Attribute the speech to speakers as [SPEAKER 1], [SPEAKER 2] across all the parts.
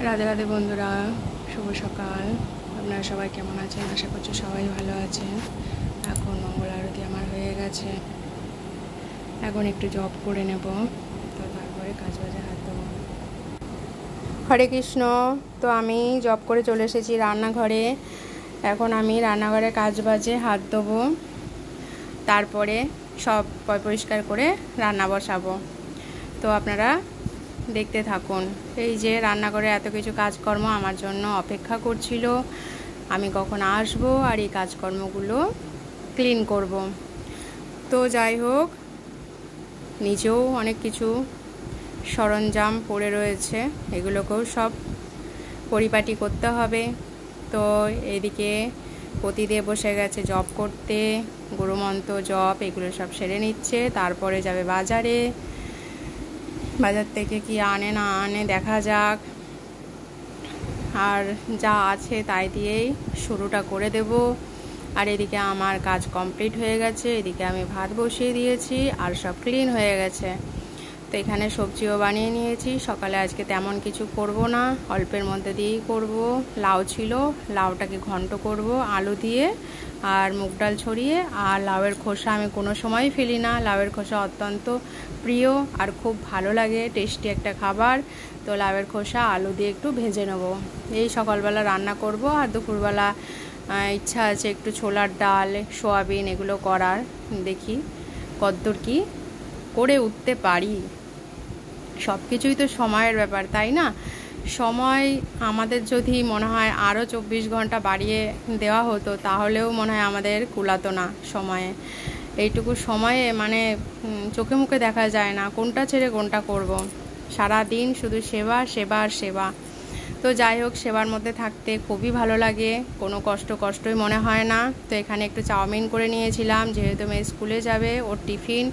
[SPEAKER 1] রাধে রাধে বন্ধুরা, শুভ সকাল। আপনারা সবাই কেমন আছেন? আশা করছি সবাই ভালো আছেন। এখন মঙ্গল আরতি আমার হয়ে গেছে। এখন একটু জব করে নেব, তো তারপরে কাজ বাজে হাত দেবো। হরে কৃষ্ণ। তো আমি জব করে চলে এসেছি রান্নাঘরে। এখন আমি রান্নাঘরে কাজ বাজে হাত দেবো, তারপরে সব পরিষ্কার করে রান্না বসাবো। তো আপনারা দেখতে থাকুন। এই যে রান্নাঘরে এত কিছু কাজকর্ম আমার জন্য অপেক্ষা করছিল, আমি কখন আসবো আর এই কাজকর্মগুলো ক্লিন করব। তো যাই হোক, নিজেও অনেক কিছু সরঞ্জাম পড়ে রয়েছে, এগুলোকেও সব পরিপাটি করতে হবে। তো এদিকে পতিদেব বসে গেছে জব করতে, গুরুমন্ত্র জব এগুলো সব সেরে নিচ্ছে, তারপরে যাবে বাজারে। বাজার থেকে কি আনে না আনে দেখা যাক, আর যা আছে তাই দিয়েই শুরুটা করে দেব। আর এদিকে আমার কাজ কমপ্লিট হয়ে গেছে, এদিকে আমি ভাত বসিয়ে দিয়েছি আর সব ক্লিন হয়ে গেছে। তো এখানে সবজিও বানিয়ে নিয়েছি। সকালে আজকে তেমন কিছু করব না, অল্পের মধ্যে দিয়েই করব। লাউ ছিল, লাউটাকে ঘন্ট করব আলু দিয়ে আর মুগ ডাল ছড়িয়ে। আর লাউয়ের খোসা আমি কোনো সময়ই ফেলি না, লাউয়ের খোসা অত্যন্ত প্রিয় আর খুব ভালো লাগে, টেস্টি একটা খাবার। তো লাউয়ের খোসা আলু দিয়ে একটু ভেজে নেব, এই সকালবেলা রান্না করব। আর দুপুরবেলা ইচ্ছা আছে একটু ছোলার ডাল সোয়াবিন এগুলো করার, দেখি কদ্দূর কি করে উঠতে পারি। সব কিছুই তো সময়ের ব্যাপার, তাই না? সময় আমাদের যদি মনে হয় আরও 24 ঘন্টা বাড়িয়ে দেওয়া হতো, তাহলেও মনে হয় আমাদের কুলাতো না সময়ে। এইটুকু সময়ে মানে চোখে মুখে দেখা যায় না কোনটা ছেড়ে কোনটা করব। সারা দিন শুধু সেবা সেবা আর সেবা। তো যাই হোক, সেবার মধ্যে থাকতে খুবই ভালো লাগে, কোনো কষ্টই মনে হয় না। তো এখানে একটু চাউমিন করে নিয়েছিলাম, যেহেতু মেয়ে স্কুলে যাবে, ওর টিফিন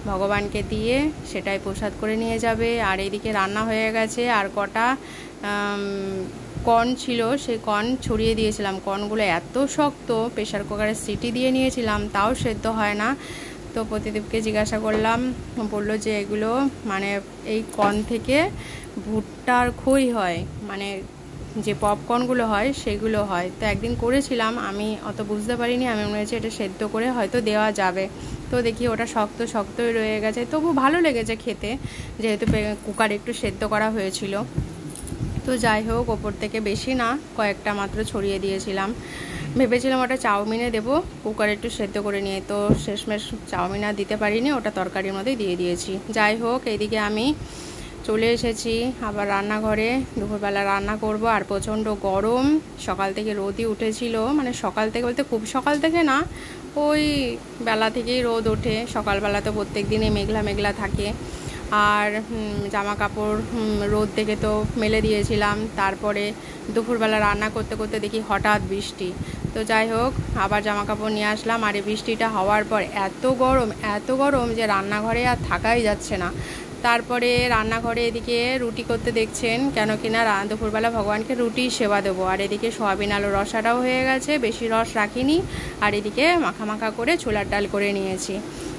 [SPEAKER 1] ভগবানকে দিয়ে সেটাই প্রসাদ করে নিয়ে যাবে। আর এইদিকে রান্না হয়ে গেছে, আর কটা কর্ন ছিল, সেই কর্ন ছড়িয়ে দিয়েছিলাম। কর্নগুলো এত শক্ত, প্রেশার কুকারে সিটি দিয়ে নিয়েছিলাম, তাও সেদ্ধ হয় না। তো প্রতিদেবকে জিজ্ঞাসা করলাম, বললো যে এগুলো মানে এই কর্ন থেকে ভুট্টার খই হয়, মানে যে পপকর্নগুলো হয় সেগুলো হয়। তো একদিন করেছিলাম, আমি অত বুঝতে পারিনি, আমি মনে হচ্ছে এটা সেদ্ধ করে হয়তো দেওয়া যাবে। তো দেখি ওটা শক্তই রয়ে গেছে, তবু ভালো লেগেছে খেতে, যেহেতু কুকারে একটু সেদ্ধ করা হয়েছিল। তো যাই হোক, ওপর থেকে বেশি না, কয়েকটা মাত্র ছড়িয়ে দিয়েছিলাম। ভেবেছিলাম ওটা চাউমিনে দেবো, কুকারে একটু সেদ্ধ করে নিয়ে, তো শেষমেশ চাউমিন আর দিতে পারিনি, ওটা তরকারির মধ্যেই দিয়ে দিয়েছি। যাই হোক, এইদিকে আমি চলে এসেছি আবার রান্নাঘরে, দুপুরবেলা রান্না করব। আর প্রচণ্ড গরম, সকাল থেকে রোদই উঠেছিল, মানে সকাল থেকে বলতে খুব সকাল থেকে না, ওই বেলা থেকেই রোদ ওঠে। সকালবেলা তো প্রত্যেক দিনই মেঘলা মেঘলা থাকে। আর জামা কাপড় রোদ থেকে তো মেলে দিয়েছিলাম, তারপরে দুপুরবেলা রান্না করতে করতে দেখি হঠাৎ বৃষ্টি। তো যাই হোক, আবার জামা কাপড় নিয়ে আসলাম। আর এই বৃষ্টিটা হওয়ার পর এত গরম যে রান্নাঘরে আর থাকাই যাচ্ছে না। তারপরে রান্নাঘরে এদিকে রুটি করতে দেখছেন, কেন কিনা দুপুরবেলা ভগবানকে রুটি সেবা দেবো। আর এদিকে সয়াবিন আলু রসাটাও হয়ে গেছে, বেশি রস রাখিনি। আর এদিকে মাখা করে ছোলার ডাল করে নিয়েছি।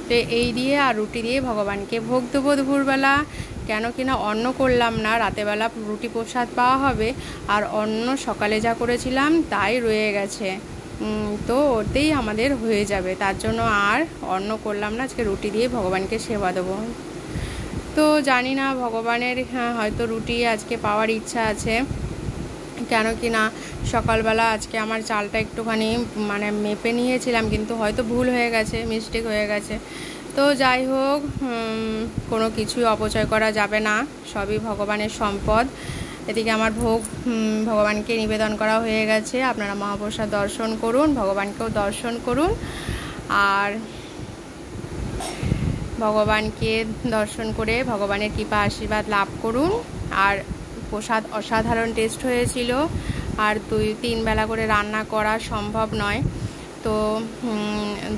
[SPEAKER 1] তো এই দিয়ে আর রুটি দিয়ে ভগবানকে ভোগ দেবো দুপুরবেলা। কেন কিনা অন্ন করলাম না, রাতেবেলা রুটি প্রসাদ পাওয়া হবে, আর অন্ন সকালে যা করেছিলাম তাই রয়ে গেছে, তো ওতেই আমাদের হয়ে যাবে। তার জন্য আর অন্ন করলাম না, আজকে রুটি দিয়ে ভগবানকে সেবা দেবো। তো জানি না, ভগবানের হয়তো রুটি আজকে পাওয়ার ইচ্ছা আছে, কেন কি না সকালবেলা আজকে আমার চালটা একটুখানি মানে মেপে নিয়েছিলাম, কিন্তু হয়তো ভুল হয়ে গেছে, মিস্টেক হয়ে গেছে। তো যাই হোক, কোনো কিছুই অপচয় করা যাবে না, সবই ভগবানের সম্পদ। এদিকে আমার ভোগ ভগবানকে নিবেদন করা হয়ে গেছে। আপনারা মহাপ্রসাদ দর্শন করুন, ভগবানকেও দর্শন করুন, আর ভগবানকে দর্শন করে ভগবানের কৃপা আশীর্বাদ লাভ করুন। আর প্রসাদ অসাধারণ টেস্ট হয়েছিল। আর 2-3 বেলা করে রান্না করা সম্ভব নয়, তো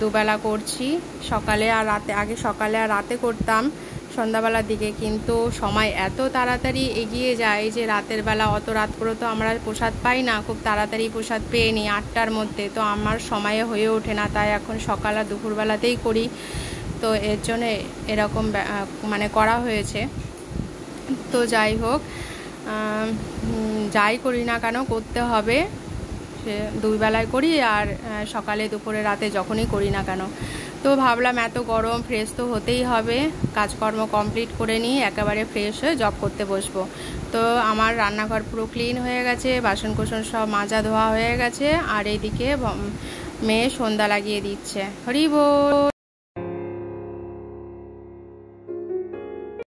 [SPEAKER 1] দুবেলা করছি, সকালে আর রাতে। আগে সকালে আর রাতে করতাম সন্ধ্যাবেলার দিকে, কিন্তু সময় এত তাড়াতাড়ি এগিয়ে যায় যে রাতের বেলা অত রাত করে তো আমরা প্রসাদ পাই না, খুব তাড়াতাড়ি প্রসাদ পেয়ে নিই 8টার মধ্যে, তো আমার সময়ে হয়ে ওঠে না, তাই এখন সকাল আর দুপুরবেলাতেই করি। তো এর জন্য এরকম মানে করা হয়েছে। তো যাই হোক, যাই করি না কেন করতে হবে, সে 2 বেলায় করি আর সকালে দুপুরে রাতে যখনই করি না কেন। তো ভাবলাম এত গরম, ফ্রেশ তো হতেই হবে, কাজকর্ম কমপ্লিট করে নিই, একেবারে ফ্রেশ হয়ে জব করতে বসবো। তো আমার রান্নাঘর পুরো ক্লিন হয়ে গেছে, বাসন কোসন সব মাজা ধোয়া হয়ে গেছে, আর এইদিকে মেয়ে সন্ধ্যা লাগিয়ে দিচ্ছে। হরি বল।